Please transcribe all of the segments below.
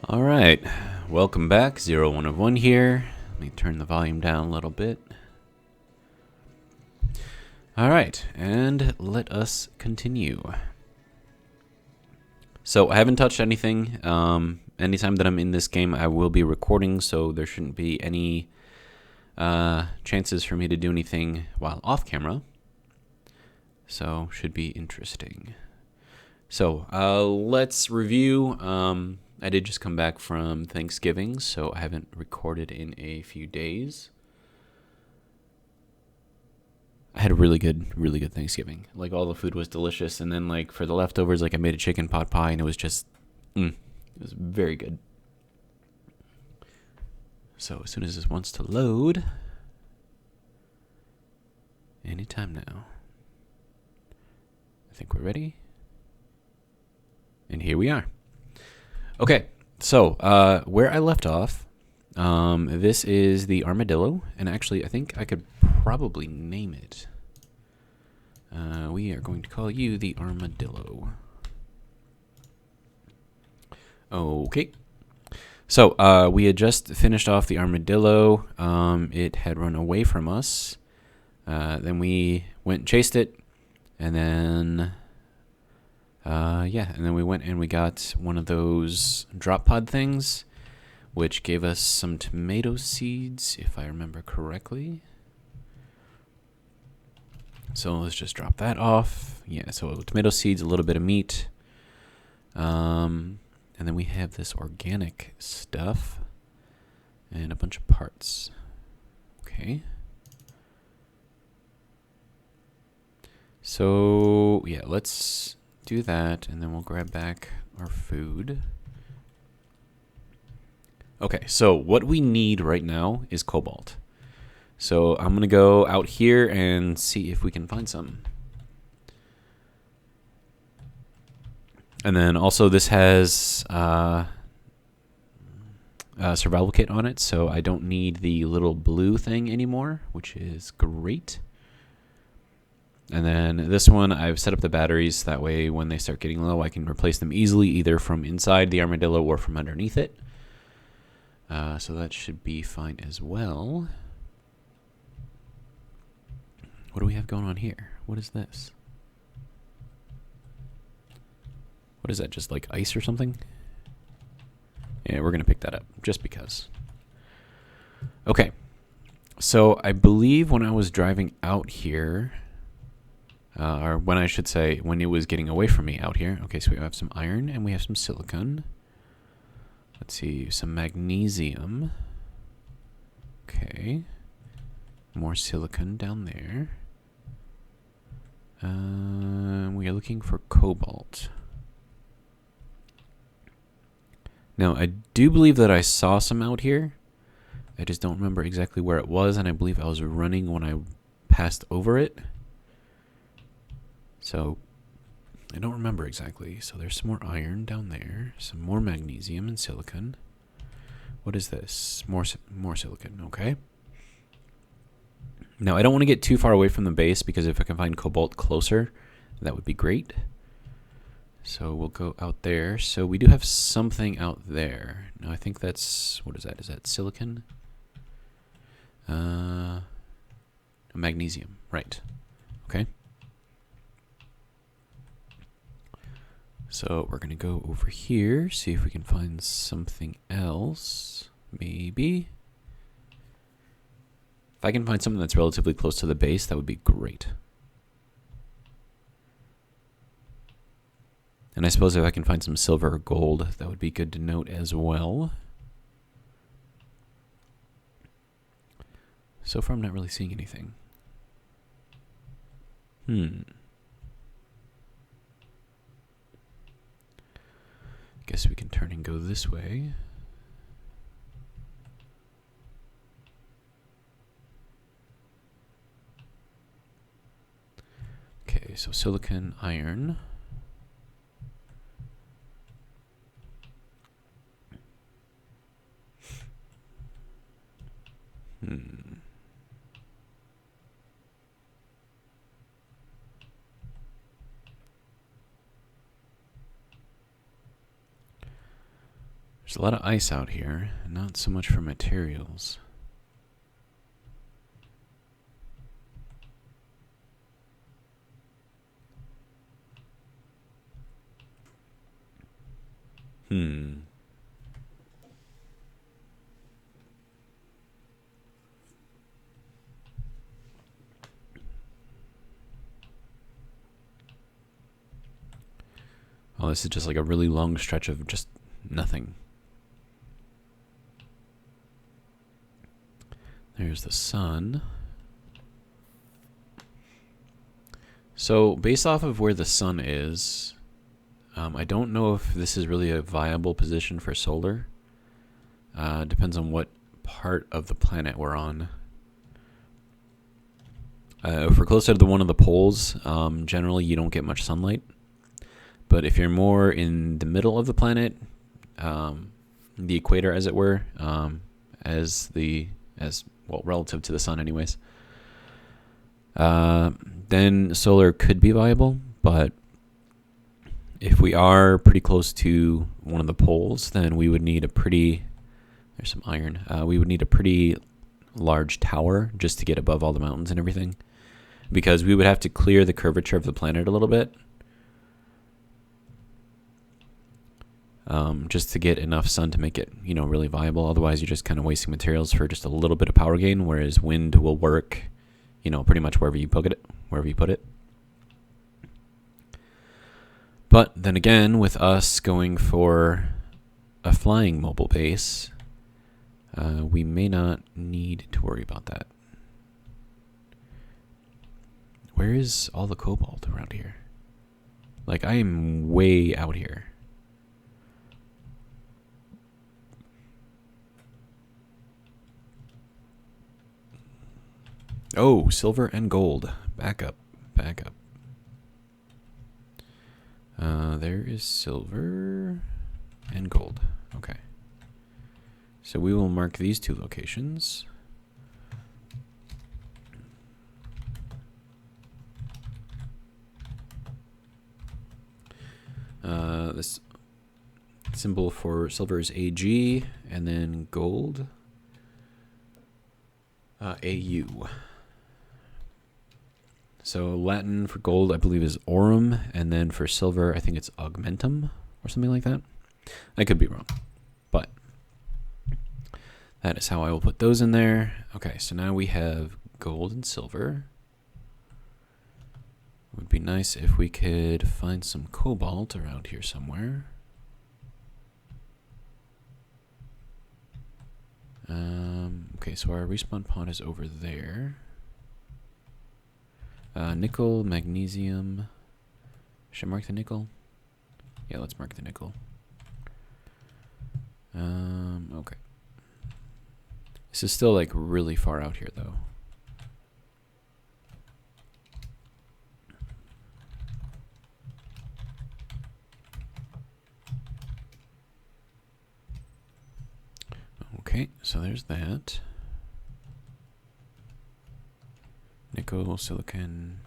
All right, welcome back. 01 of 1 here. Let me turn the volume down a little bit. All right, and let us continue. So I haven't touched anything. Anytime that I'm in this game, I will be recording, so there shouldn't be any chances for me to do anything while off camera. So should be interesting. So let's review. I did just come back from Thanksgiving, so I haven't recorded in a few days. I had a really good Thanksgiving. Like, all the food was delicious, and then, like, for the leftovers, like, I made a chicken pot pie, and it was just, it was very good. So as soon as this wants to load, anytime now. I think we're ready. And here we are. Okay, so where I left off, this is the armadillo, and actually I think I could probably name it. We are going to call you the armadillo. Okay. So we had just finished off the armadillo. It had run away from us. Then we went and chased it, and then and then we went and we got one of those drop pod things, which gave us some tomato seeds, if I remember correctly. So let's just drop that off. Yeah, so tomato seeds, a little bit of meat. And then we have this organic stuff and a bunch of parts. Okay. So, yeah, let's do that, and then we'll grab back our food. Okay, so what we need right now is cobalt. So I'm going to go out here and see if we can find some. And then also this has a survival kit on it, so I don't need the little blue thing anymore, which is great. And then this one, I've set up the batteries. That way, when they start getting low, I can replace them easily, either from inside the armadillo or from underneath it. So that should be fine as well. What do we have going on here? What is this? What is that, just like ice or something? Yeah, we're going to pick that up, just because. Okay. So I believe when I was driving out here... or when I should say, when it was getting away from me out here. Okay, so we have some iron and we have some silicon. Let's see, some magnesium. Okay. More silicon down there. We are looking for cobalt. Now, I do believe that I saw some out here. I just don't remember exactly where it was, and I believe I was running when I passed over it. So, I don't remember exactly. So there's some more iron down there. Some more magnesium and silicon. What is this? More silicon. Okay. Now, I don't want to get too far away from the base, because if I can find cobalt closer, that would be great. So we'll go out there. So we do have something out there. Now, I think that's... what is that? Is that silicon? Magnesium. Right. Okay. So we're going to go over here, see if we can find something else. Maybe. If I can find something that's relatively close to the base, that would be great. And I suppose if I can find some silver or gold, that would be good to note as well. So far, I'm not really seeing anything. Guess we can turn and go this way. Okay, so silicon, iron. There's a lot of ice out here, not so much for materials. Oh, this is just like a really long stretch of just nothing. There's the sun. So, based off of where the sun is, I don't know if this is really a viable position for solar. Depends on what part of the planet we're on. If we're closer to one of the poles, generally you don't get much sunlight. But if you're more in the middle of the planet, the equator, as it were, relative to the sun, anyways, then solar could be viable. But if we are pretty close to one of the poles, then we would need there's some iron. We would need a pretty large tower just to get above all the mountains and everything, because we would have to clear the curvature of the planet a little bit. Just to get enough sun to make it, really viable. Otherwise, you're just kind of wasting materials for just a little bit of power gain, whereas wind will work, pretty much wherever you put it. But then again, with us going for a flying mobile base, we may not need to worry about that. Where is all the cobalt around here? Like, I am way out here. Oh, silver and gold. Back up. There is silver and gold. Okay. So we will mark these two locations. This symbol for silver is AG, and then gold, AU. So Latin for gold, I believe, is aurum, and then for silver, I think it's augmentum or something like that. I could be wrong, but that is how I will put those in there. Okay, so now we have gold and silver. It would be nice if we could find some cobalt around here somewhere. Okay, so our respawn pod is over there. Nickel, magnesium. Should I mark the nickel? Yeah, let's mark the nickel. Okay. This is still like really far out here though. Okay, so there's that. Nickel, silicon.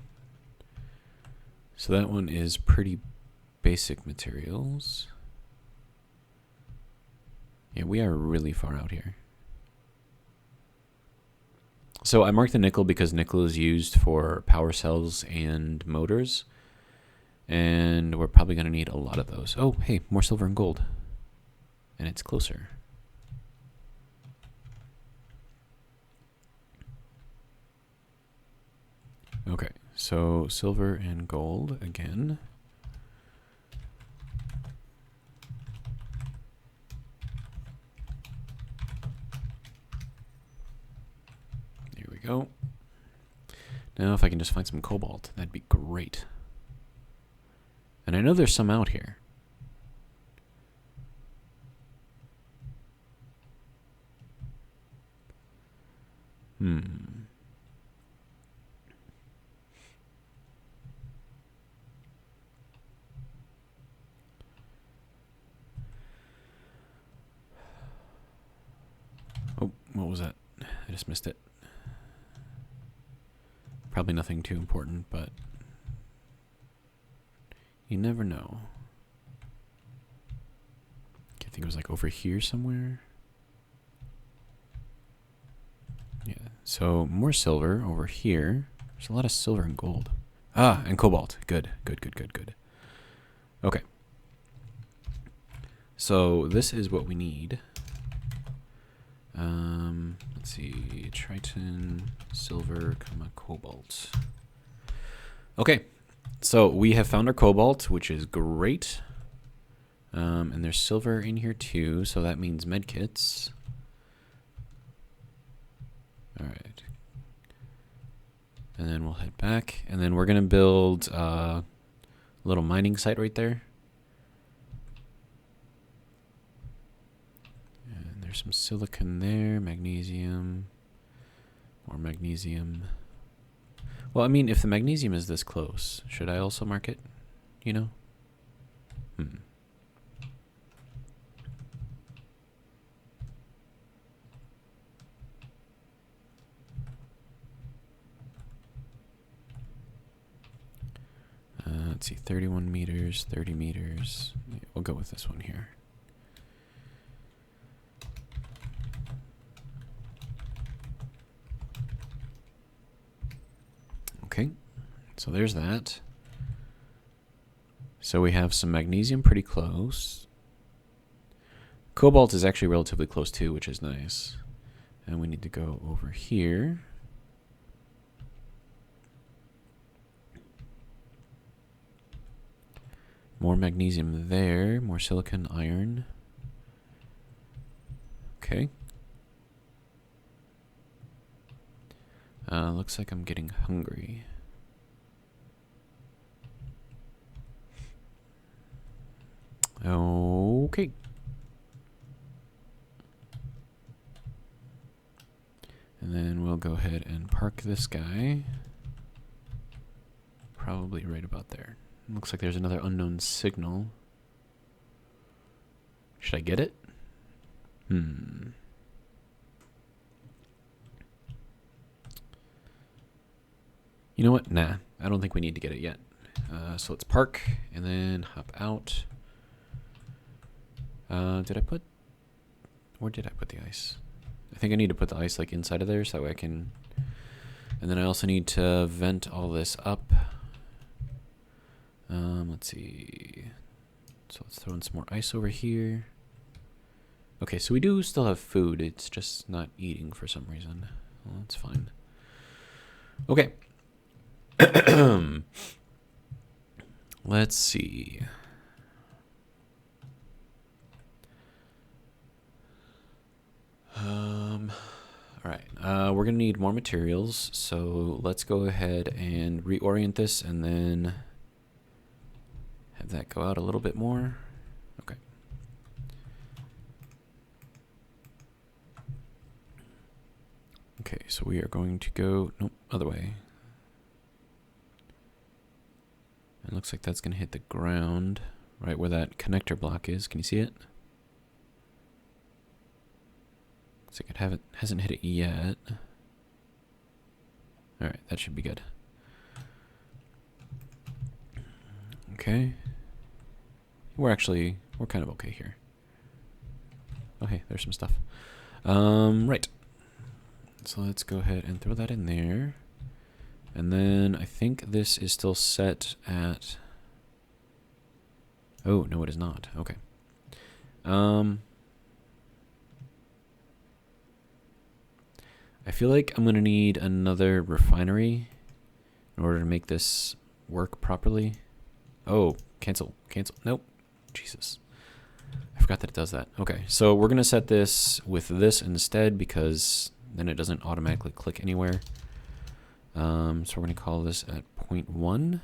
So that one is pretty basic materials. Yeah, we are really far out here. So I marked the nickel because nickel is used for power cells and motors. And we're probably going to need a lot of those. Oh, hey, more silver and gold. And it's closer. Okay, so silver and gold again. There we go. Now if I can just find some cobalt, that'd be great. And I know there's some out here. Oh, what was that? I just missed it. Probably nothing too important, but you never know. Okay, I think it was like over here somewhere. Yeah, so more silver over here. There's a lot of silver and gold. Ah, and cobalt. Good, good, good, good, good. Okay. So this is what we need. Let's see, Triton, silver, cobalt. Okay, so we have found our cobalt, which is great. And there's silver in here too, so that means medkits. All right. And then we'll head back, and then we're gonna build a little mining site right there. And there's some silicon there, magnesium, more magnesium. Well, I mean, if the magnesium is this close, should I also mark it? You know? Let's see, 31 meters, 30 meters. We'll go with this one here. Okay, so there's that. So we have some magnesium pretty close. Cobalt is actually relatively close too, which is nice. And we need to go over here. More magnesium there, more silicon, iron. Okay. Looks like I'm getting hungry. Okay. And then we'll go ahead and park this guy. Probably right about there. Looks like there's another unknown signal. Should I get it? You know what? Nah, I don't think we need to get it yet. So let's park and then hop out. Where did I put the ice? I think I need to put the ice like inside of there so that way I can, and then I also need to vent all this up. Let's see. So let's throw in some more ice over here. Okay, so we do still have food. It's just not eating for some reason. Well, that's fine. Okay. Let's see. All right. We're gonna need more materials, so let's go ahead and reorient this and then have that go out a little bit more. Okay. Okay, so we are going to go, nope, other way. It looks like that's going to hit the ground right where that connector block is. Can you see it? Looks like it hasn't hit it yet. All right, that should be good. Okay. We're kind of okay here. Okay, there's some stuff. Right. So let's go ahead and throw that in there. And then I think this is still set at... Oh, no, it is not. Okay. I feel like I'm going to need another refinery in order to make this work properly. Oh, cancel. Nope. Jesus. I forgot that it does that. Okay, so we're going to set this with this instead because then it doesn't automatically click anywhere. So we're going to call this at 0.1.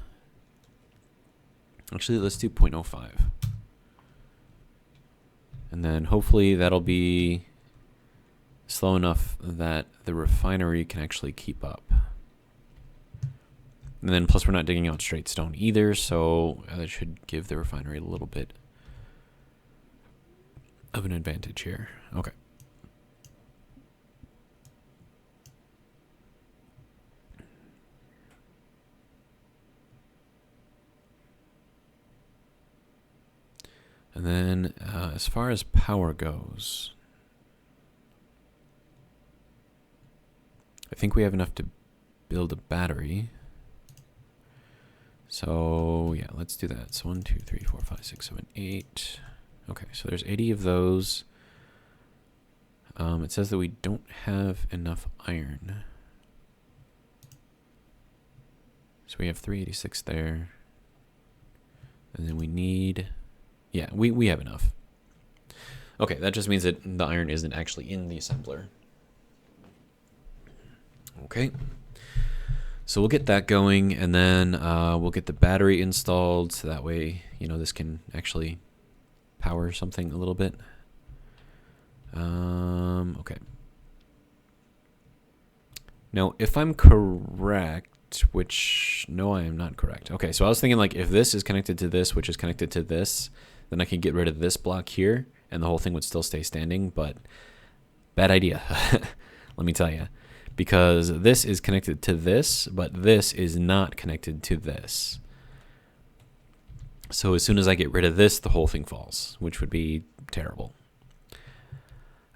Actually, let's do 0.05. And then hopefully that'll be slow enough that the refinery can actually keep up. And then plus we're not digging out straight stone either, so that should give the refinery a little bit of an advantage here. Okay. And then as far as power goes, I think we have enough to build a battery. So yeah, let's do that. So 1, 2, 3, 4, 5, 6, 7, 8. Okay, so there's 80 of those. It says that we don't have enough iron. So we have 386 there. And then we need, yeah, we have enough. Okay, that just means that the iron isn't actually in the assembler. Okay. So we'll get that going, and then we'll get the battery installed, so that way, you know, this can actually power something a little bit. Okay. Now, if I'm correct, which, no, I am not correct. Okay, so I was thinking, like, if this is connected to this, which is connected to this, then I can get rid of this block here, and the whole thing would still stay standing, but bad idea, let me tell you. Because this is connected to this, but this is not connected to this. So as soon as I get rid of this, the whole thing falls, which would be terrible.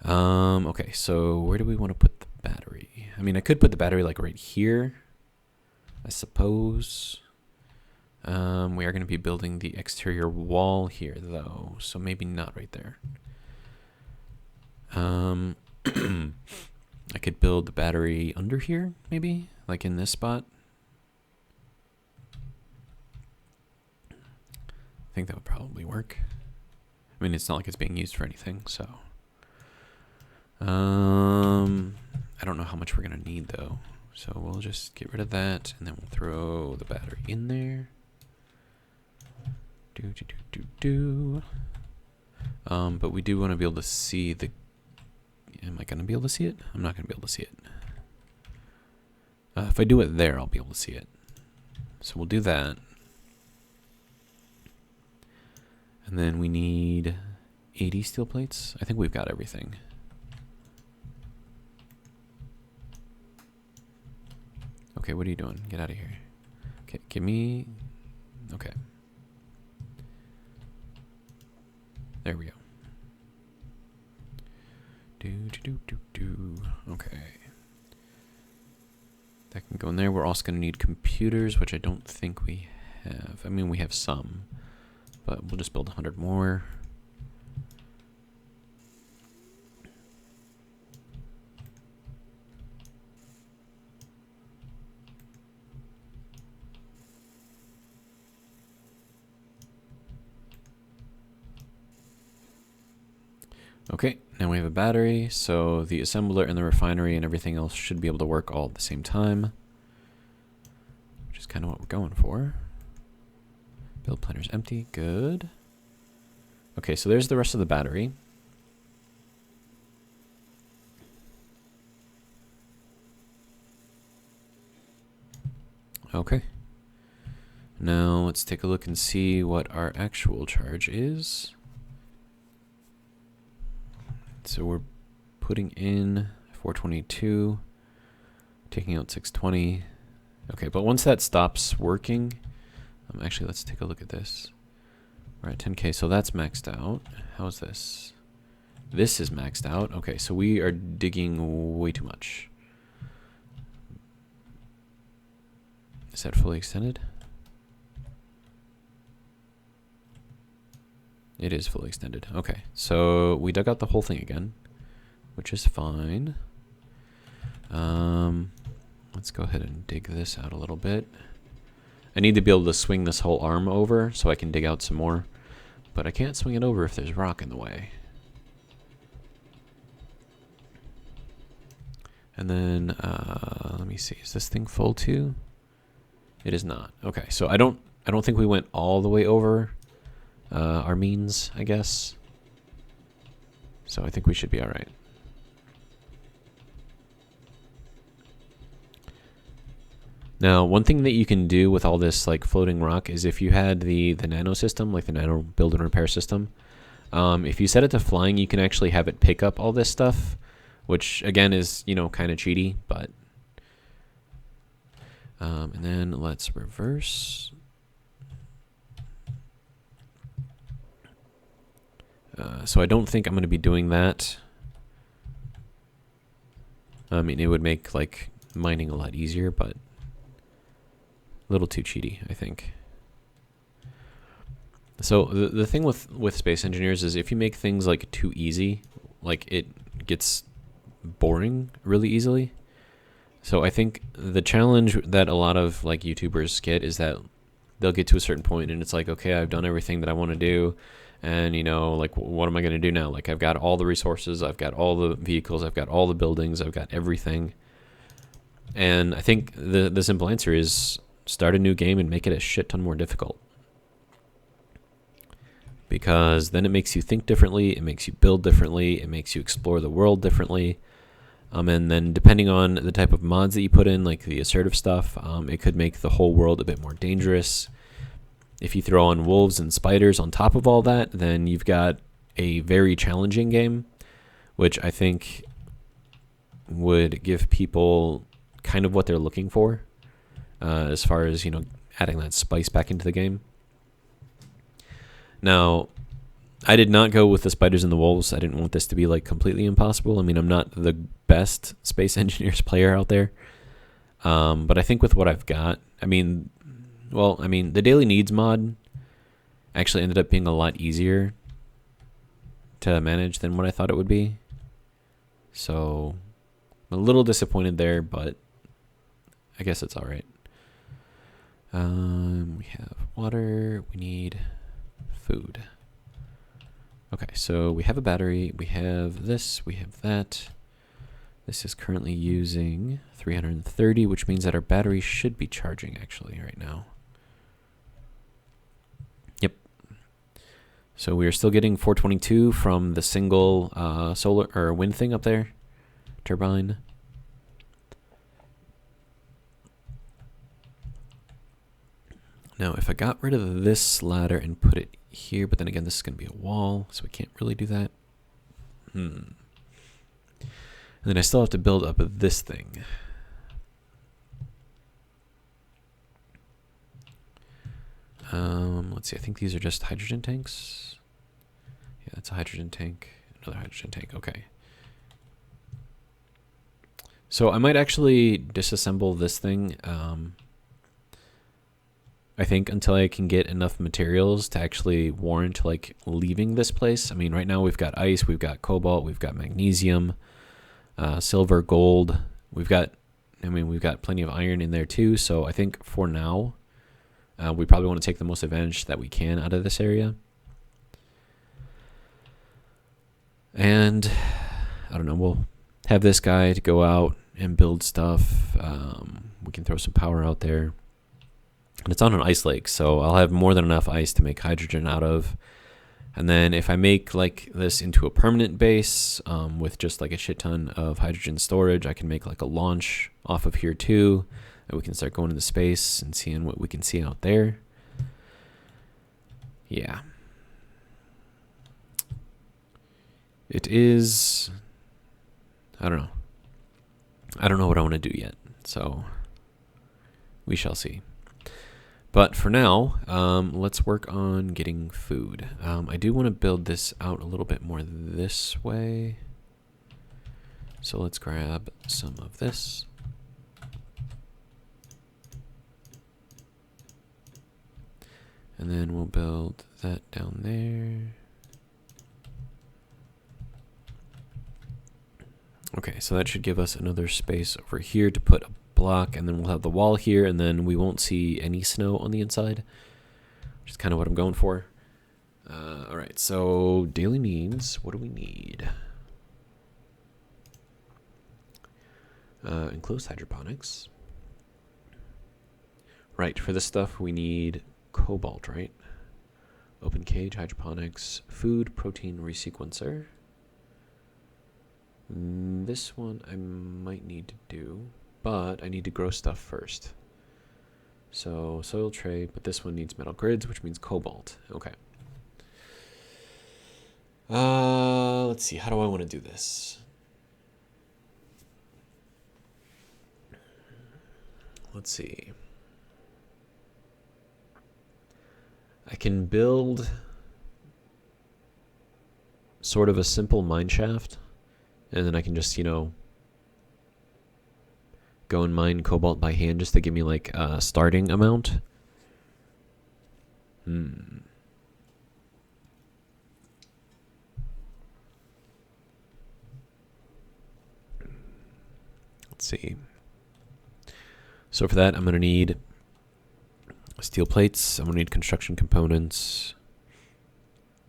Okay, so where do we want to put the battery? I mean, I could put the battery like right here, I suppose. We are going to be building the exterior wall here, though, so maybe not right there. I could build the battery under here, maybe, like in this spot. I think that would probably work. I mean, it's not like it's being used for anything, so. I don't know how much we're gonna need though, so we'll just get rid of that, and then we'll throw the battery in there. But we do want to be able to see the. Am I gonna be able to see it? I'm not gonna be able to see it. If I do it there, I'll be able to see it. So we'll do that. And then we need 80 steel plates. I think we've got everything. Okay, what are you doing? Get out of here. Okay, give me... Okay. There we go. Okay. That can go in there. We're also going to need computers, which I don't think we have. I mean, we have some, but we'll just build 100 more. Okay, now we have a battery, so the assembler and the refinery and everything else should be able to work all at the same time, which is kind of what we're going for. Build planner's empty, good. Okay, so there's the rest of the battery. Okay. Now let's take a look and see what our actual charge is. So we're putting in 422, taking out 620. Okay, but once that stops working, actually, let's take a look at this. We're at 10K, so that's maxed out. How's this? This is maxed out. Okay, so we are digging way too much. Is that fully extended? It is fully extended. Okay, so we dug out the whole thing again, which is fine. Let's go ahead and dig this out a little bit. I need to be able to swing this whole arm over so I can dig out some more, but I can't swing it over if there's rock in the way. And then, let me see, is this thing full too? It is not. Okay, so I don't think we went all the way over our means, I guess. So I think we should be all right. Now, one thing that you can do with all this like floating rock is if you had the nano system, like the nano build and repair system, if you set it to flying, you can actually have it pick up all this stuff, which again is, you know, kind of cheaty, but and then let's reverse. So I don't think I'm going to be doing that. I mean, it would make like mining a lot easier, but a little too cheaty, I think. So the thing with space engineers is if you make things like too easy, like it gets boring really easily. So I think the challenge that a lot of like YouTubers get is that they'll get to a certain point and it's like, okay, I've done everything that I want to do. And, you know, like, what am I going to do now? Like, I've got all the resources, I've got all the vehicles, I've got all the buildings, I've got everything. And I think the simple answer is start a new game and make it a shit ton more difficult. Because then it makes you think differently, it makes you build differently, it makes you explore the world differently. And then depending on the type of mods that you put in, like the assertive stuff, it could make the whole world a bit more dangerous. If you throw on wolves and spiders on top of all that, then you've got a very challenging game, which I think would give people kind of what they're looking for, as far as, you know, adding that spice back into the game. Now, I did not go with the spiders and the wolves. I didn't want this to be like completely impossible. I mean, I'm not the best Space Engineers player out there, but I think with what I've got, the daily needs mod actually ended up being a lot easier to manage than what I thought it would be. So I'm a little disappointed there, but I guess it's all right. We have water. We need food. Okay, so we have a battery. We have this. We have that. This is currently using 330, which means that our battery should be charging actually right now. Yep. So we are still getting 422 from the single solar or wind thing up there, turbine. Now, if I got rid of this ladder and put it here, but then again, this is going to be a wall, so we can't really do that. And then I still have to build up this thing. Let's see, I think these are just hydrogen tanks. Yeah, that's a hydrogen tank. Another hydrogen tank, okay. So I might actually disassemble this thing, I think, until I can get enough materials to actually warrant like leaving this place. I mean, right now we've got ice, we've got cobalt, we've got magnesium, silver, gold. We've got plenty of iron in there too. So I think for now, we probably want to take the most advantage that we can out of this area. And I don't know, we'll have this guy to go out and build stuff. We can throw some power out there. And it's on an ice lake, so I'll have more than enough ice to make hydrogen out of. And then if I make like this into a permanent base with just like a shit ton of hydrogen storage, I can make like a launch off of here too. And we can start going into space and seeing what we can see out there. Yeah. It is, I don't know. I don't know what I want to do yet, so we shall see. But for now, let's work on getting food. I do want to build this out a little bit more this way. So let's grab some of this. And then we'll build that down there. Okay, so that should give us another space over here to put a block, and then we'll have the wall here, and then we won't see any snow on the inside, which is kind of what I'm going for. All right, so daily needs. What do we need? Enclosed hydroponics. Right, for this stuff we need cobalt, right? Open cage, hydroponics, food, protein resequencer. This one I might need to do, but I need to grow stuff first. So soil tray, but this one needs metal grids, which means cobalt. Okay. Let's see. How do I want to do this? Let's see. I can build sort of a simple mine shaft, and then I can just, you know, go and mine cobalt by hand just to give me like a starting amount. Let's see. So for that, I'm going to need steel plates. I'm going to need construction components.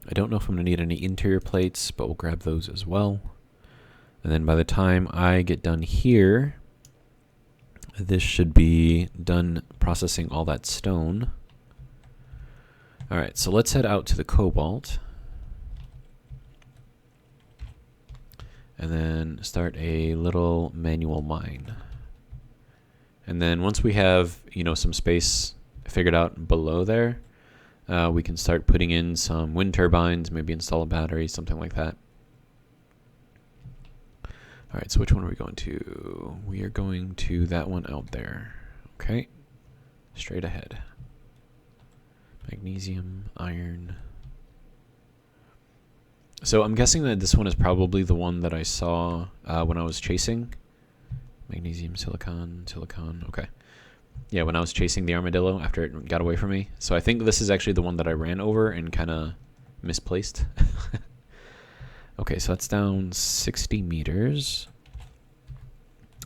I don't know if I'm going to need any interior plates, but we'll grab those as well. And then by the time I get done here, this should be done processing all that stone. All right, so let's head out to the cobalt. And then start a little manual mine. And then once we have, you know, some space figured out below there, we can start putting in some wind turbines, maybe install a battery, something like that. All right, so which one are we going to? We are going to that one out there. Okay, straight ahead. Magnesium, iron. So I'm guessing that this one is probably the one that I saw when I was chasing. Magnesium, silicon, okay. Yeah, when I was chasing the armadillo after it got away from me. So I think this is actually the one that I ran over and kind of misplaced. Okay, so that's down 60 meters.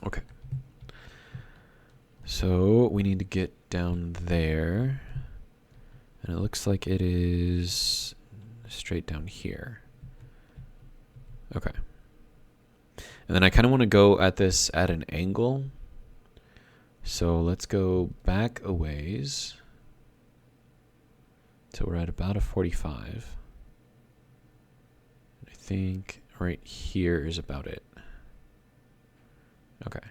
Okay. So we need to get down there. And it looks like it is straight down here. Okay. And then I kind of want to go at this at an angle. So let's go back a ways. So we're at about a 45. I think right here is about it. Okay.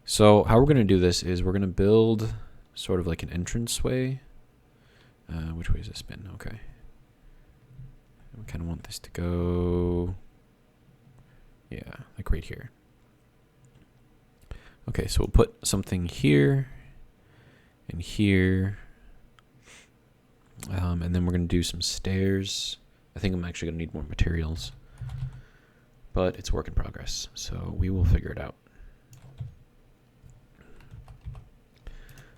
So how we're going to do this is we're going to build sort of like an entranceway. Which way is this been? Okay. We kind of want this to go, yeah, like right here. Okay, so we'll put something here and here. And then we're going to do some stairs. I think I'm actually going to need more materials. But it's work in progress, so we will figure it out.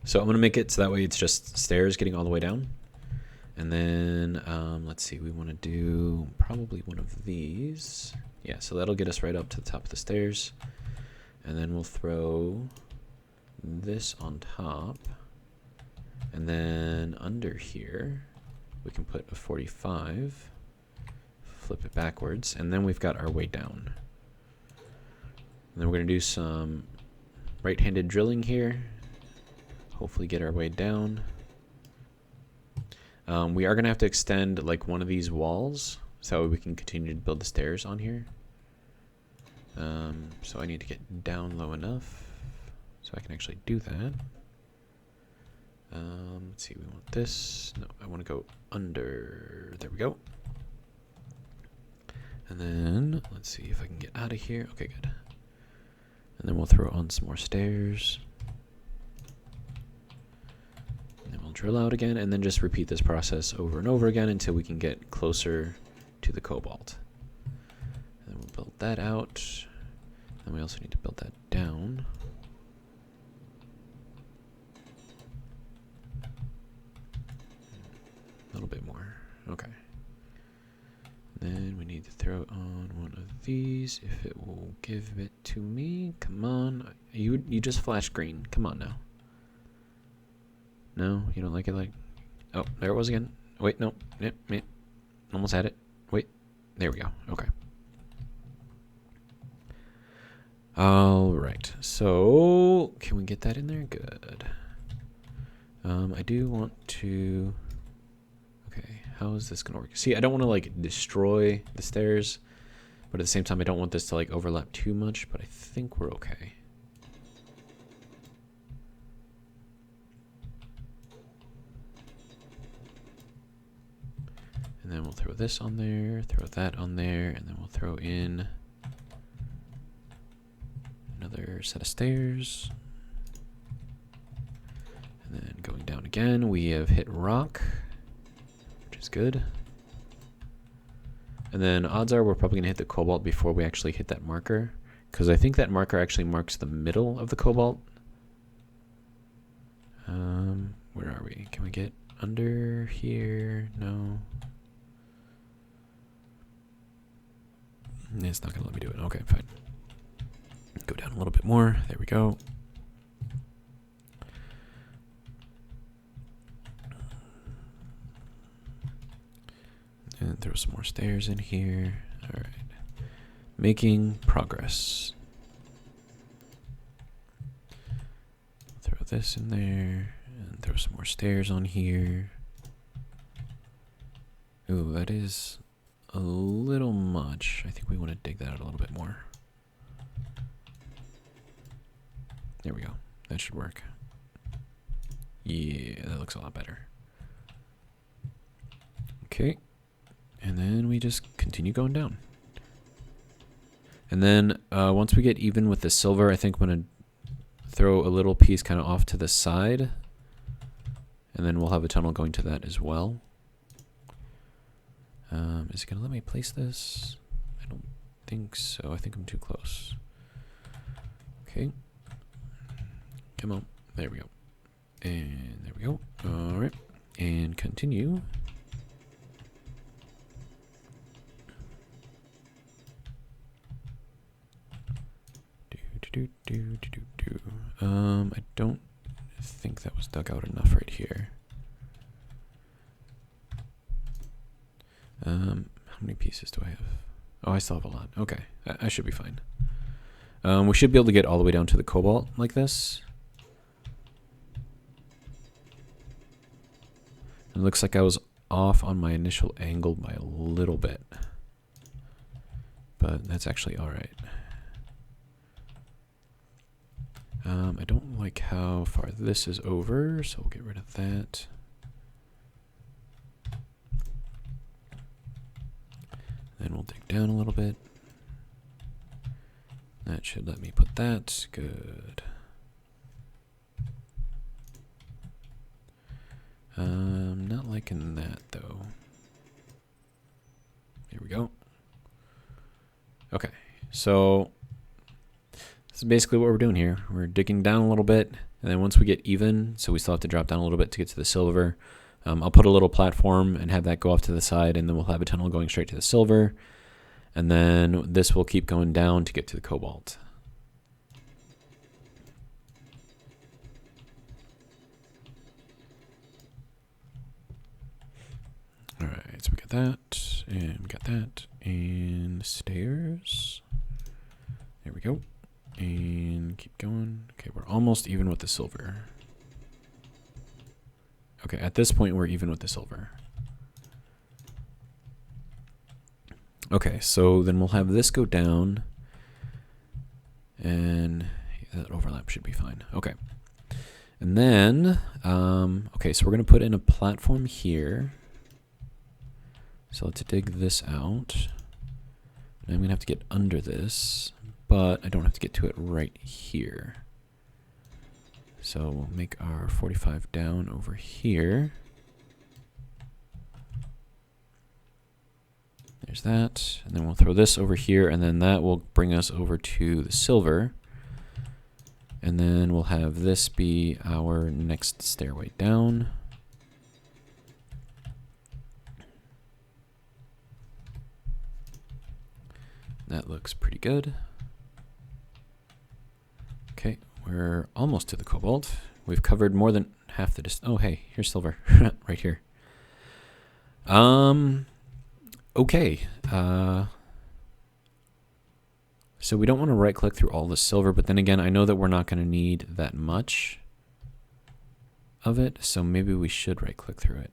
So I'm going to make it so that way it's just stairs getting all the way down. And then, let's see, we want to do probably one of these. Yeah, so that'll get us right up to the top of the stairs. And then we'll throw this on top. And then under here, we can put a 45. Flip it backwards. And then we've got our way down. And then we're going to do some right-handed drilling here. Hopefully get our way down. We are going to have to extend like one of these walls so we can continue to build the stairs on here. So I need to get down low enough so I can actually do that. Let's see, we want this. No, I want to go under. There we go. And then let's see if I can get out of here. Okay, good. And then we'll throw on some more stairs. And then we'll drill out again, and then just repeat this process over and over again until we can get closer to the cobalt. And then we'll build that out. And we also need to build that down. A little bit more. Okay. Then we need to throw on one of these if it will give it to me. Come on. You just flashed green. Come on now. No, you don't like it like... Oh, there it was again. Wait, no. Yep, yep. Almost had it. Wait. There we go. Okay. Alright. So, can we get that in there? Good. I do want to... Okay, how is this going to work? See, I don't want to, like, destroy the stairs, but at the same time, I don't want this to, like, overlap too much, but I think we're okay. And then we'll throw this on there, throw that on there, and then we'll throw in another set of stairs. And then going down again, we have hit rock, which is good. And then odds are we're probably going to hit the cobalt before we actually hit that marker. Because I think that marker actually marks the middle of the cobalt. Where are we? Can we get under here? No. It's not going to let me do it. Okay, fine. Go down a little bit more. There we go. And throw some more stairs in here. All right. Making progress. Throw this in there. And throw some more stairs on here. Ooh, that is a little much. I think we want to dig that out a little bit more. There we go. That should work. Yeah, that looks a lot better. Okay. And then we just continue going down. And then once we get even with the silver, I think I'm going to throw a little piece kind of off to the side. And then we'll have a tunnel going to that as well. Is it going to let me place this? I don't think so. I think I'm too close. Okay. Come on. There we go. And there we go. All right. And continue. I don't think that was dug out enough right here. How many pieces do I have? Oh, I still have a lot. Okay, I should be fine. We should be able to get all the way down to the cobalt like this. It looks like I was off on my initial angle by a little bit. But that's actually alright. I don't like how far this is over, so we'll get rid of that. Then we'll dig down a little bit. That should let me put that. Good. Not liking that though. Here we go. Okay, so this is basically what we're doing here. We're digging down a little bit, and then once we get even, so we still have to drop down a little bit to get to the silver. I'll put a little platform and have that go off to the side, and then we'll have a tunnel going straight to the silver. And then this will keep going down to get to the cobalt. Alright, so we got that, and we got that, and stairs. There we go. And keep going. Okay, we're almost even with the silver. Okay, at this point, we're even with the silver. Okay, so then we'll have this go down. And that overlap should be fine. Okay. And then, okay, so we're going to put in a platform here. So let's dig this out. And I'm going to have to get under this, but I don't have to get to it right here. So we'll make our 45 down over here. There's that. And then we'll throw this over here, and then that will bring us over to the silver. And then we'll have this be our next stairway down. That looks pretty good. Okay, we're almost to the cobalt. We've covered more than half the distance. Oh, hey, here's silver right here. Okay. So we don't want to right click through all the silver, but then again, I know that we're not going to need that much of it, so maybe we should right click through it.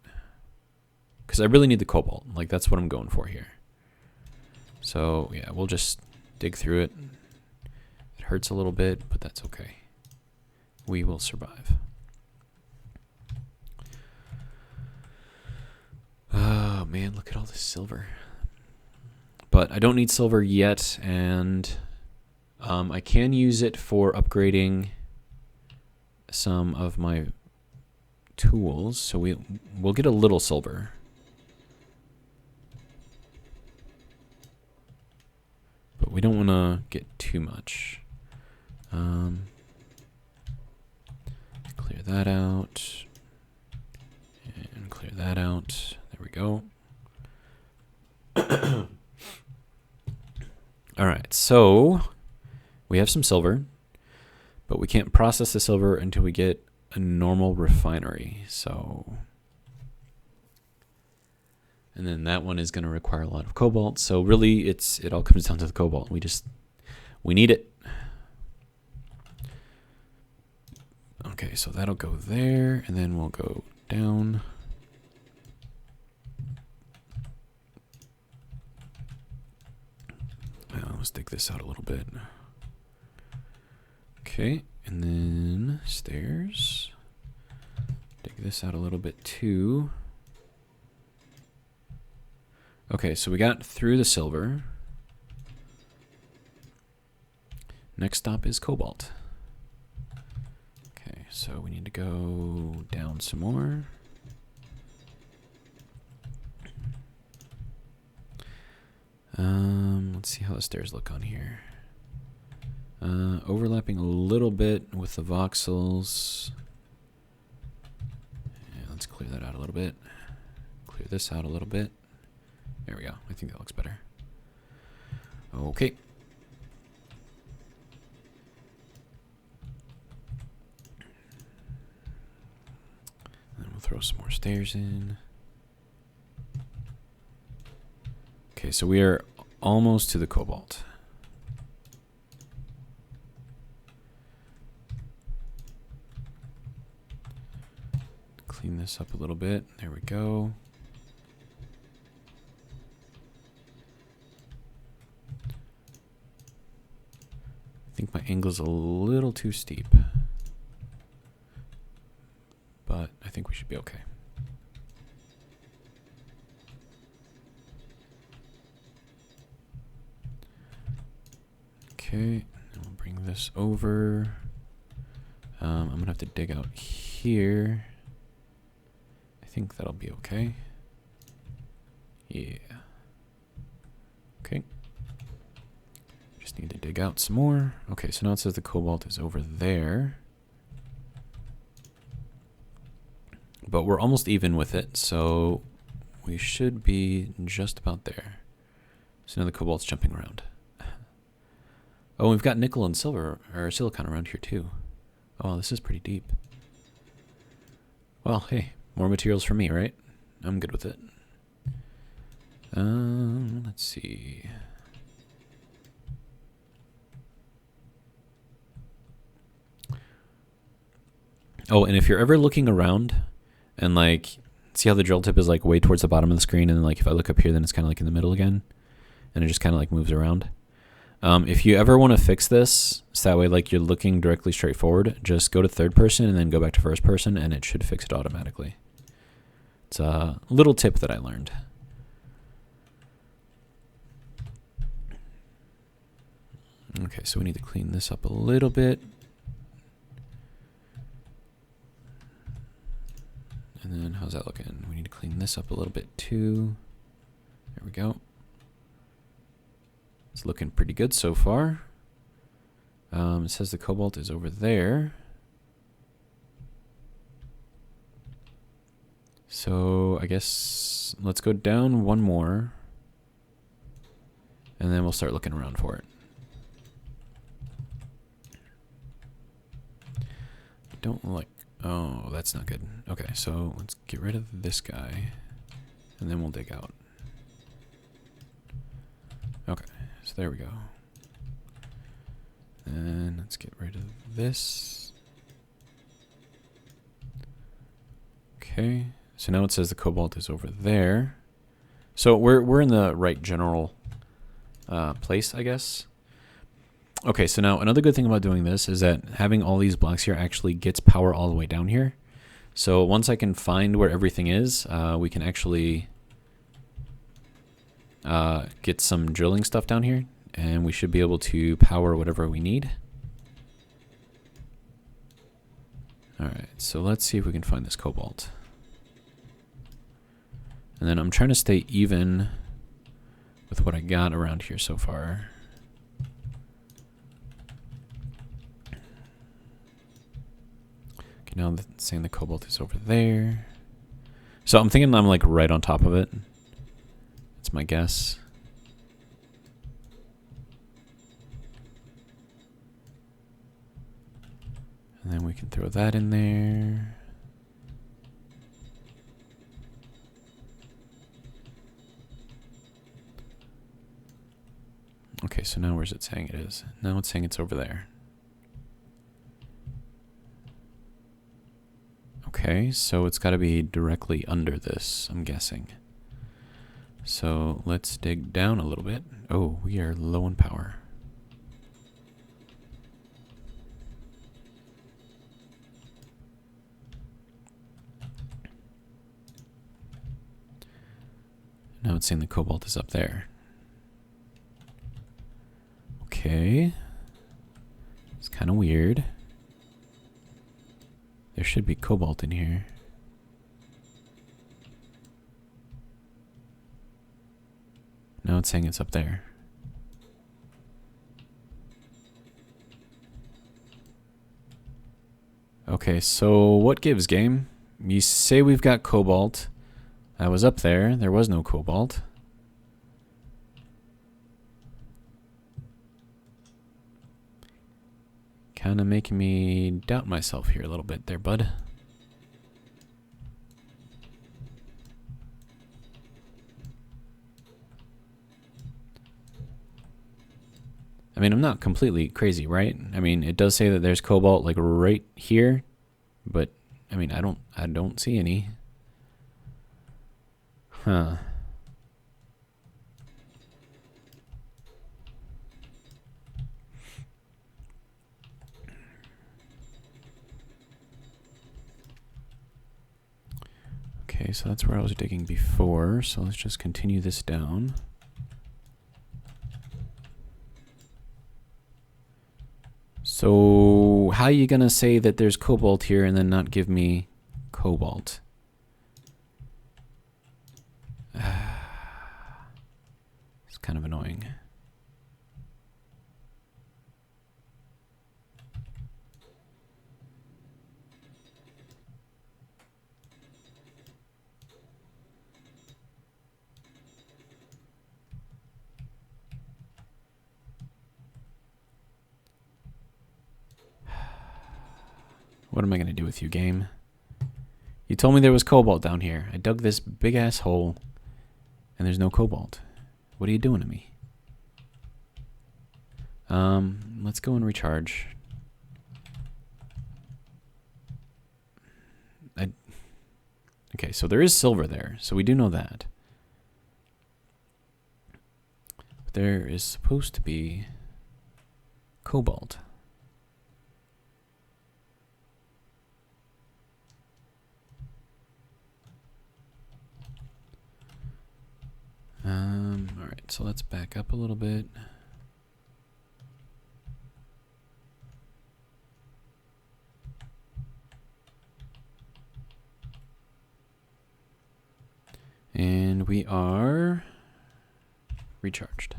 Because I really need the cobalt. Like, that's what I'm going for here. So yeah, we'll just dig through it. It hurts a little bit, but that's okay. We will survive. Oh man, look at all this silver. But I don't need silver yet, and I can use it for upgrading some of my tools. So we'll get a little silver. we don't want to get too much. Clear that out. And clear that out. There we go. Alright, so we have some silver, but we can't process the silver until we get a normal refinery. So, and then that one is going to require a lot of cobalt. So really, it all comes down to the cobalt. We need it. Okay, so that'll go there, and then we'll go down. Let's dig this out a little bit. Okay, and then stairs. Dig this out a little bit too. Okay, so we got through the silver. Next stop is cobalt. Okay, so we need to go down some more. Let's see how the stairs look on here. Overlapping a little bit with the voxels. Yeah, let's clear that out a little bit. Clear this out a little bit. There we go. I think that looks better. Okay. Then we'll throw some more stairs in. Okay, so we are almost to the cobalt. Clean this up a little bit. There we go. I think my angle's a little too steep, but I think we should be okay. Okay, and we'll bring this over. I'm gonna have to dig out here. I think that'll be okay. Yeah. Okay. Just need to dig out some more. Okay, so now it says the cobalt is over there. But we're almost even with it, so we should be just about there. So now the cobalt's jumping around. Oh, we've got nickel and silver, or silicon around here too. Oh, this is pretty deep. Well, hey, more materials for me, right? I'm good with it. Let's see. Oh, and if you're ever looking around and like, see how the drill tip is like way towards the bottom of the screen, and then like if I look up here, then it's kind of like in the middle again, and it just kind of like moves around. If you ever want to fix this, so that way like you're looking directly straight forward, just go to third person and then go back to first person, and it should fix it automatically. It's a little tip that I learned. Okay, so we need to clean this up a little bit. And then how's that looking? We need to clean this up a little bit too. There we go. It's looking pretty good so far. It says the cobalt is over there. So I guess let's go down one more, and then we'll start looking around for it. I don't like, oh, that's not good. Okay, so let's get rid of this guy, and then we'll dig out. Okay, so there we go. And let's get rid of this. Okay, so now it says the cobalt is over there. So we're in the right general place, I guess. Okay, so now another good thing about doing this is that having all these blocks here actually gets power all the way down here. So once I can find where everything is, we can actually get some drilling stuff down here, and we should be able to power whatever we need. Alright, so let's see if we can find this cobalt. And then I'm trying to stay even with what I got around here so far. Now that's saying the cobalt is over there. So I'm thinking I'm like right on top of it. That's my guess. And then we can throw that in there. Okay, so now where's it saying it is? Now it's saying it's over there. Okay, so it's got to be directly under this, I'm guessing. So let's dig down a little bit. Oh, we are low on power. Now it's saying the cobalt is up there. Okay. It's kind of weird. There should be cobalt in here. Now it's saying it's up there. Okay, so what gives, game? You say we've got cobalt. I was up there. There was no cobalt. Kind of making me doubt myself here a little bit there, bud. I mean, I'm not completely crazy, right? I mean, it does say that there's cobalt like right here, but I mean, I don't see any. Huh. Okay, so that's where I was digging before, so let's just continue this down. So, how are you gonna say that there's cobalt here and then not give me cobalt? It's kind of annoying. What am I going to do with you, game? You told me there was cobalt down here. I dug this big-ass hole, and there's no cobalt. What are you doing to me? Let's go and recharge. Okay, so there is silver there, so we do know that. But there is supposed to be cobalt. Alright, so let's back up a little bit. And we are recharged.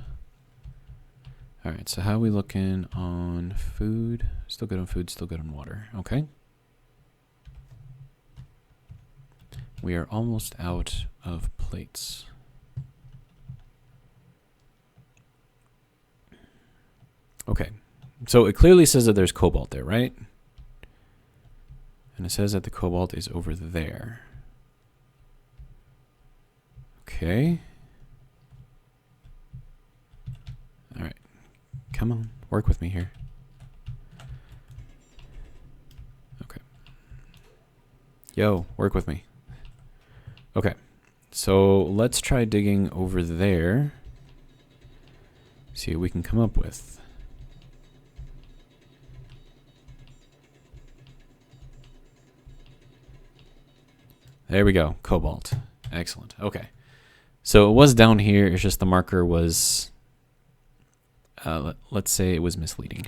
Alright, so how are we looking on food? Still good on food, still good on water. Okay. We are almost out of plates. Okay, so it clearly says that there's cobalt there, right? And it says that the cobalt is over there. Okay. All right, come on, work with me here. Okay. Yo, work with me. Okay, so let's try digging over there. See what we can come up with. There we go, cobalt. Excellent. Okay. So it was down here, it's just the marker was, let's say it was misleading.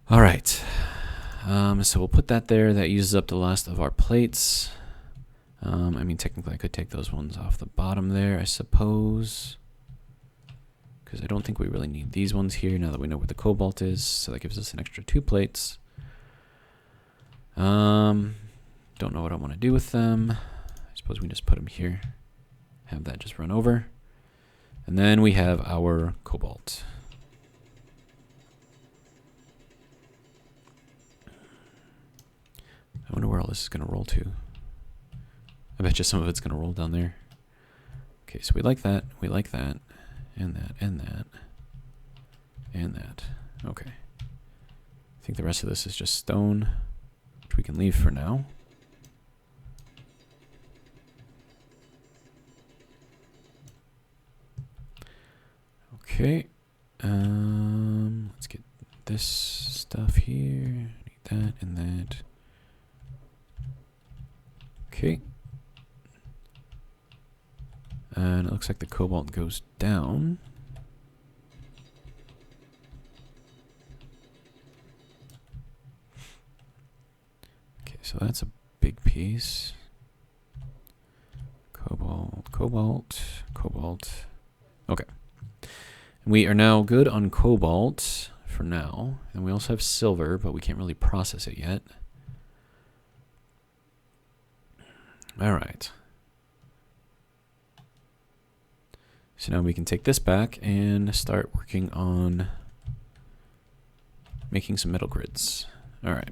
All right. So we'll put that there. That uses up the last of our plates. I mean, technically I could take those ones off the bottom there, I suppose. Because I don't think we really need these ones here now that we know where the cobalt is. So that gives us an extra 2 plates. Don't know what I want to do with them. I suppose we just put them here. Have that just run over. And then we have our cobalt. I wonder where all this is going to roll to. I bet you some of it's going to roll down there. Okay, so we like that, and that, and that, and that. Okay. I think the rest of this is just stone, which we can leave for now. Okay. Let's get this stuff here. Need that and that. Okay. And it looks like the cobalt goes down. Okay, so that's a big piece. Cobalt, cobalt, cobalt. Okay. And we are now good on cobalt for now. And we also have silver, but we can't really process it yet. All right. So now we can take this back and start working on making some metal grids. All right.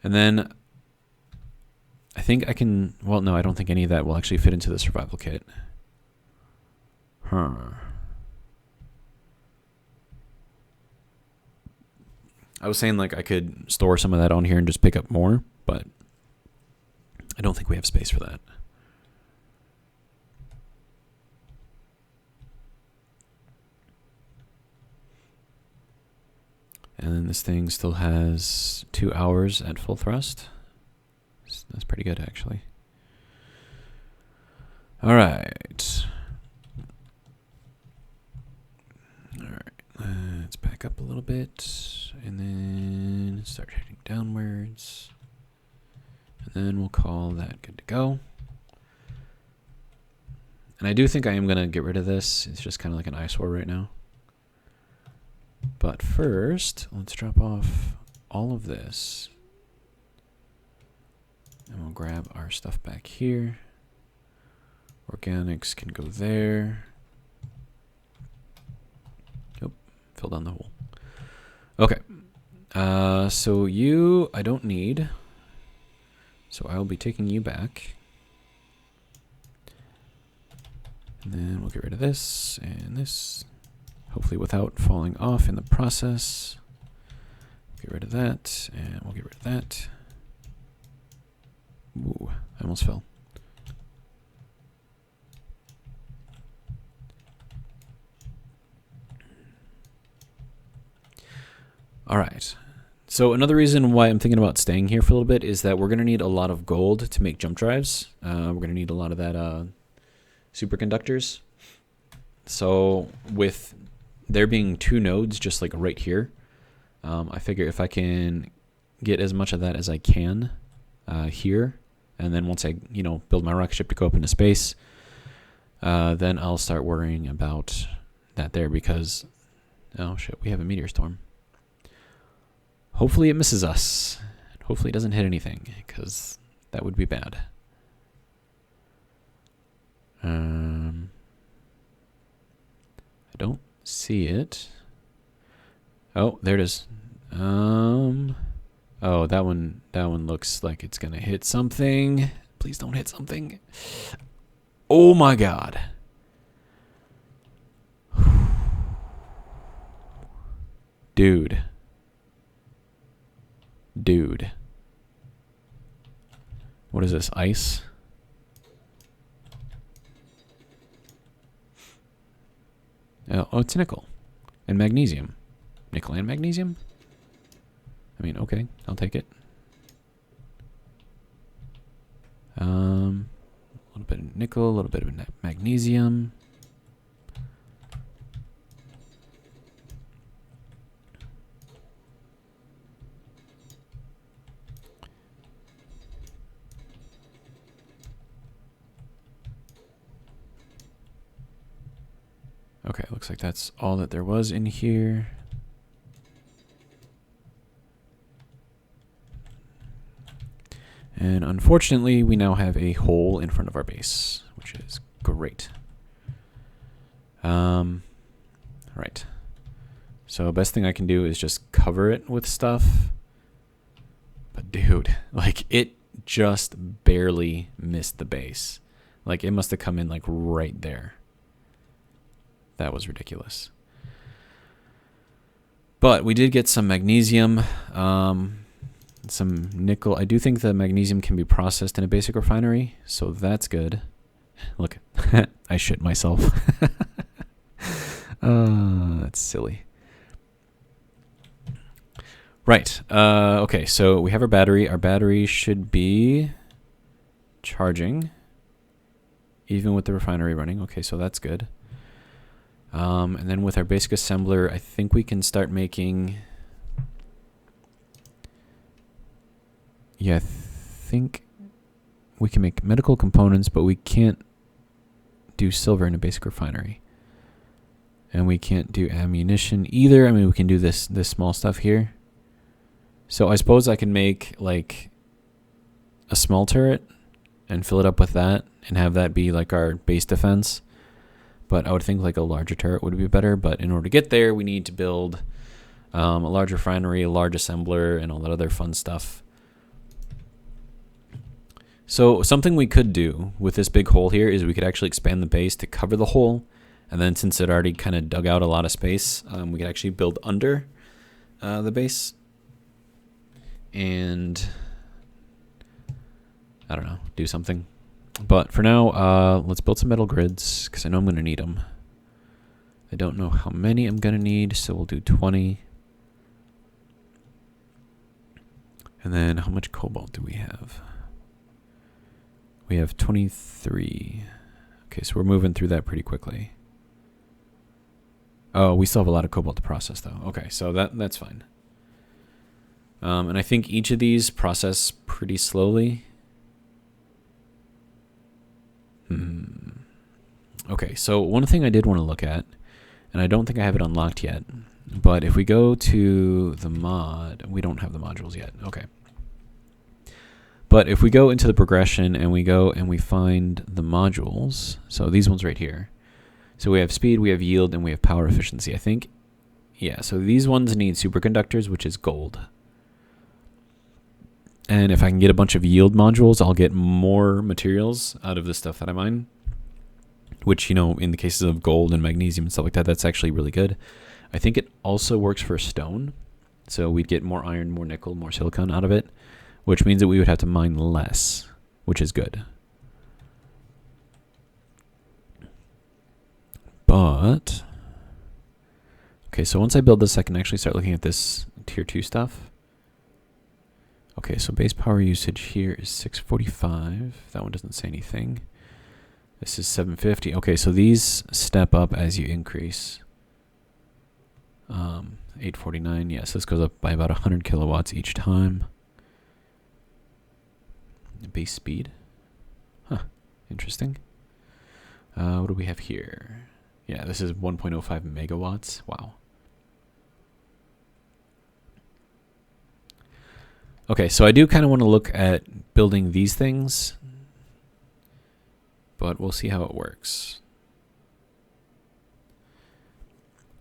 And then I think I can, well, no, I don't think any of that will actually fit into the survival kit. Huh. I was saying like I could store some of that on here and just pick up more, but I don't think we have space for that. And then this thing still has 2 hours at full thrust. That's pretty good, actually. All right. All right. Let's back up a little bit. And then start heading downwards. And then we'll call that good to go. And I do think I am going to get rid of this. It's just kind of like an eyesore right now. But first, let's drop off all of this. And we'll grab our stuff back here. Organics can go there. Nope, fill down the hole. Okay. So you, I don't need. So I will be taking you back. And then we'll get rid of this and this. Hopefully without falling off in the process. Get rid of that, and we'll get rid of that. Ooh, I almost fell. All right. So another reason why I'm thinking about staying here for a little bit is that we're going to need a lot of gold to make jump drives. We're going to need a lot of that superconductors. So with there being 2 nodes just like right here, I figure if I can get as much of that as I can here, and then once I build my rocket ship to go up into space, then I'll start worrying about that there because, oh shit, we have a meteor storm. Hopefully it misses us. Hopefully it doesn't hit anything because that would be bad. I don't see it. Oh, there it is. Oh, that one looks like it's gonna hit something. Please don't hit something. Oh my god. Dude. What is this, ice? Oh, it's nickel and magnesium. Nickel and magnesium? I mean, okay, I'll take it. A little bit of nickel, a little bit of magnesium. Okay, looks like that's all that there was in here. fortunately, we now have a hole in front of our base, which is great. Right. So best thing I can do is just cover it with stuff. But dude, like it just barely missed the base. Like it must have come in like right there. That was ridiculous. But we did get some magnesium, some nickel. I do think the magnesium can be processed in a basic refinery, so that's good. Look, I shit myself. That's silly. Right. Okay, so we have our battery. Our battery should be charging, even with the refinery running. Okay, so that's good. And then with our basic assembler, I think we can start making... Yeah, I think we can make medical components, but we can't do silver in a basic refinery. And we can't do ammunition either. I mean, we can do this small stuff here. So I suppose I can make like a small turret and fill it up with that and have that be like our base defense. But I would think like a larger turret would be better. But in order to get there, we need to build a large refinery, a large assembler, and all that other fun stuff. So something we could do with this big hole here is we could actually expand the base to cover the hole. And then since it already kind of dug out a lot of space, we could actually build under the base. And I don't know, do something. But for now, let's build some metal grids, because I know I'm going to need them. I don't know how many I'm going to need, so we'll do 20. And then how much cobalt do we have? We have 23. Okay, so we're moving through that pretty quickly. Oh, we still have a lot of cobalt to process, though. Okay, so that's fine. And I think each of these process pretty slowly. Okay, so one thing I did want to look at, and I don't think I have it unlocked yet, but if we go to the mod, we don't have the modules yet. Okay. But if we go into the progression and we go and we find the modules, so these ones right here. So we have speed, we have yield, and we have power efficiency, I think. Yeah, so these ones need superconductors, which is gold. And if I can get a bunch of yield modules, I'll get more materials out of the stuff that I mine. Which, you know, in the cases of gold and magnesium and stuff like that, that's actually really good. I think it also works for stone. So we'd get more iron, more nickel, more silicon out of it. Which means that we would have to mine less, which is good. But... okay, so once I build this, I can actually start looking at this tier 2 stuff. Okay, so base power usage here is 645. That one doesn't say anything. This is 750. Okay, so these step up as you increase. 849. Yes, this goes up by about 100 kilowatts each time. Base speed. Huh, interesting. What do we have here? Yeah, this is 1.05 megawatts. Wow. Okay, so I do kind of want to look at building these things, but we'll see how it works.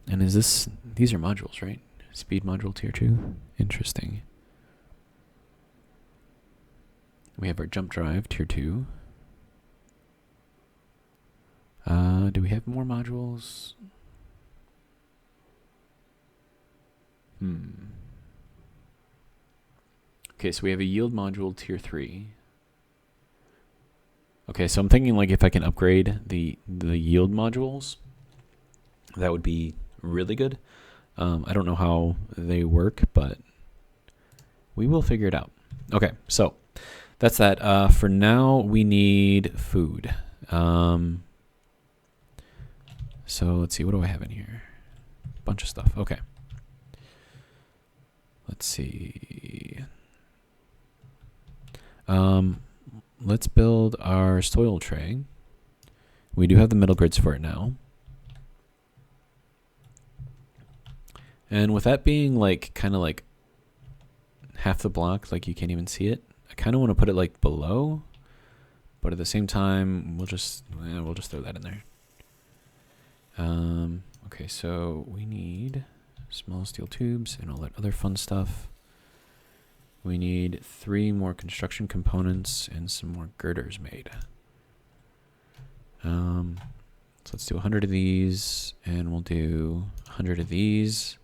And is this, these are modules, right? Speed module tier 2. Interesting. We have our jump drive tier 2. Do we have more modules? Okay, so we have a yield module tier 3. Okay, so I'm thinking like if I can upgrade the yield modules, that would be really good. I don't know how they work, but we will figure it out. Okay, so that's that. For now, we need food. So let's see, what do I have in here? Bunch of stuff. Okay. Let's see. Let's build our soil tray. We do have the metal grids for it now. And with that being like kind of like half the block, like you can't even see it, I kind of want to put it like below, but at the same time, we'll just throw that in there. Okay, so we need small steel tubes and all that other fun stuff. We need 3 more construction components and some more girders made. So let's do 100 of these, and we'll do 100 of these.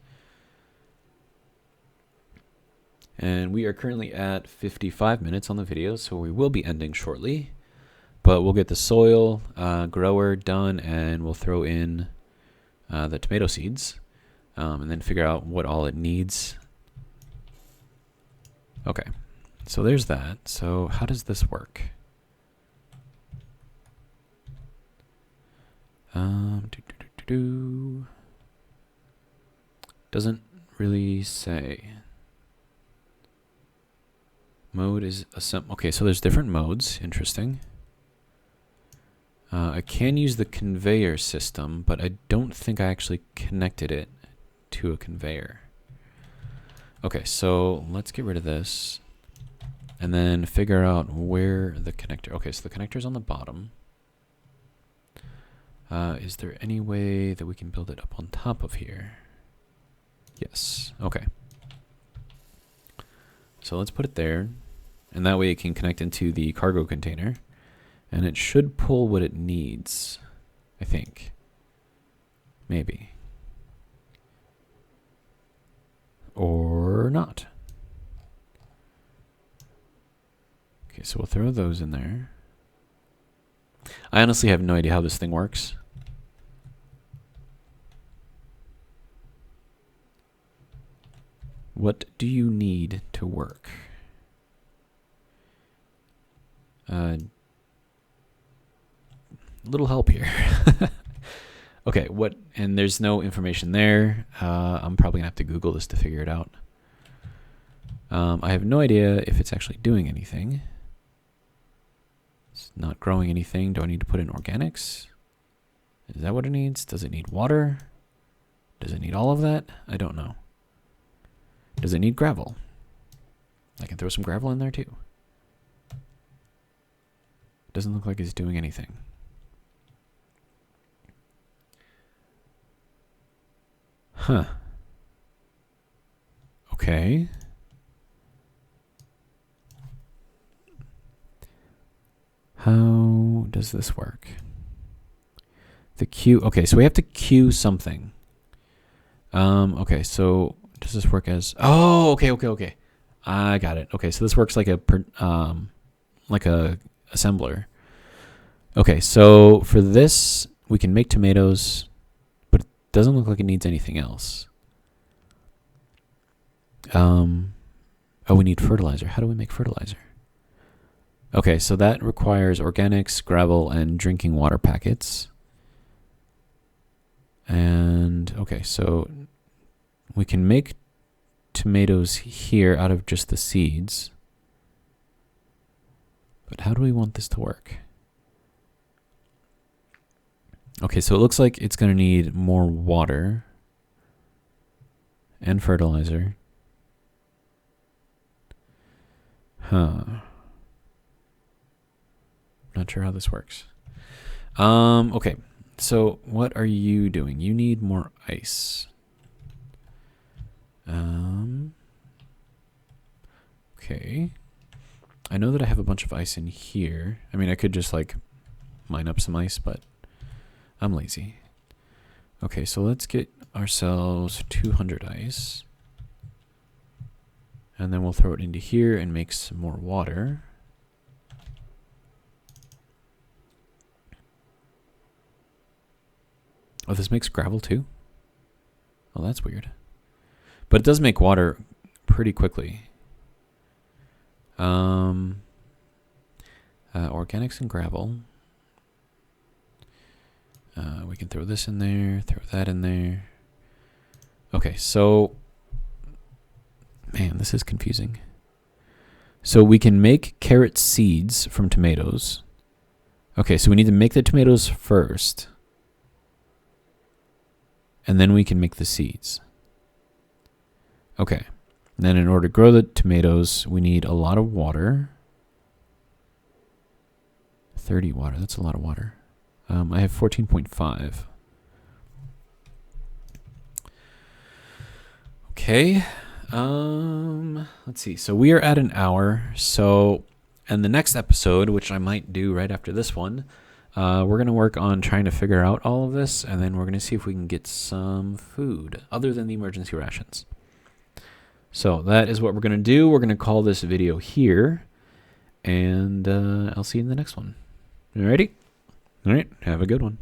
And we are currently at 55 minutes on the video, so we will be ending shortly. But we'll get the soil grower done, and we'll throw in the tomato seeds, and then figure out what all it needs. Okay, so there's that. So how does this work? Doesn't really say. Mode is okay, so there's different modes. Interesting. I can use the conveyor system, but I don't think I actually connected it to a conveyor. Okay, so let's get rid of this and then figure out where the connector. Okay, so the connector's on the bottom. Is there any way that we can build it up on top of here? Yes. Okay. So let's put it there, and that way it can connect into the cargo container, and it should pull what it needs, I think. Maybe. Or not. Okay, so we'll throw those in there. I honestly have no idea how this thing works. What do you need to work? Little help here. Okay, what? And there's no information there. I'm probably gonna have to Google this to figure it out. I have no idea if it's actually doing anything. It's not growing anything. Do I need to put in organics? Is that what it needs? Does it need water? Does it need all of that? I don't know. Does it need gravel? I can throw some gravel in there too. Doesn't look like it's doing anything. Huh. Okay. How does this work? The queue. Okay, so we have to queue something. Okay, so does this work as? Oh, okay. I got it. Okay, so this works like a assembler. Okay, so for this we can make tomatoes, but it doesn't look like it needs anything else. Oh, we need fertilizer. How do we make fertilizer? Okay, so that requires organics, gravel, and drinking water packets. And okay, so we can make tomatoes here out of just the seeds. But how do we want this to work? Okay, so it looks like it's going to need more water and fertilizer. Huh. Not sure how this works. Okay, so what are you doing? You need more ice. Okay. I know that I have a bunch of ice in here. I mean, I could just like mine up some ice, but I'm lazy. Okay, so let's get ourselves 200 ice. And then we'll throw it into here and make some more water. Oh, this makes gravel too? Oh, that's weird. But it does make water pretty quickly. Organics and gravel. We can throw this in there, throw that in there. Okay, so... Man, this is confusing. So we can make carrot seeds from tomatoes. Okay, so we need to make the tomatoes first. And then we can make the seeds. Okay. And then in order to grow the tomatoes, we need a lot of water. 30 water. That's a lot of water. I have 14.5. Okay. Let's see. So we are at an hour. So, and the next episode, which I might do right after this one, we're going to work on trying to figure out all of this, and then we're going to see if we can get some food other than the emergency rations. So that is what we're going to do. We're going to call this video here, and I'll see you in the next one. Alrighty? All right. Have a good one.